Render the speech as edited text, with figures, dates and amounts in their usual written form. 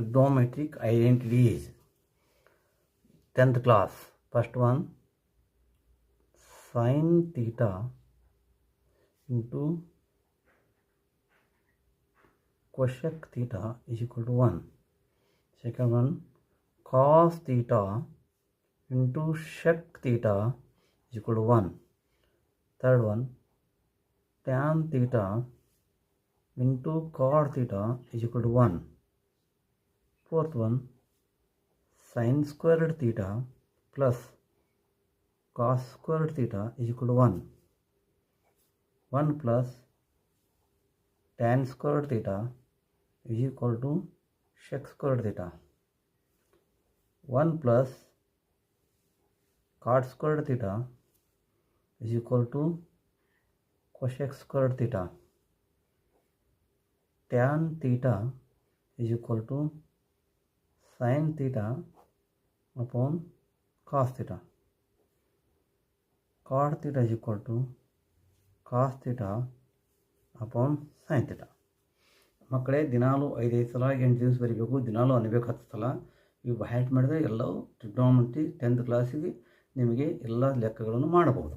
trigonometric identities. 10th class. First one, sin theta into cosec theta is equal to 1. Second one, cos theta into sec theta is equal to 1. Third one, tan theta into cot theta is equal to 1. Fourth one, sin squared theta plus cos squared theta is equal to 1. 1 plus tan squared theta is equal to sec squared theta. 1 plus cot squared theta is equal to cosec squared theta. Tan theta is equal to sin theta upon cos theta. Cot theta is equal to cos theta upon sin theta. ಮಕ್ಕಳೇ ದಿನಾಲು 5 ಸಲ 8 ದಿವಸ ಬರೀಬೇಕು, ದಿನಾಲು ಅನ್ಬೇಕು 10 ಸಲ. ಇವು hat ಮಾಡಿದರೆ ಎಲ್ಲವೂ ಟ್ರಿಗ್ನೋಮೆಟ್ರಿ 10th ಕ್ಲಾಸಿಗೆ ನಿಮಗೆ ಎಲ್ಲ ಲೆಕ್ಕಗಳನ್ನು ಮಾಡಬಹುದು.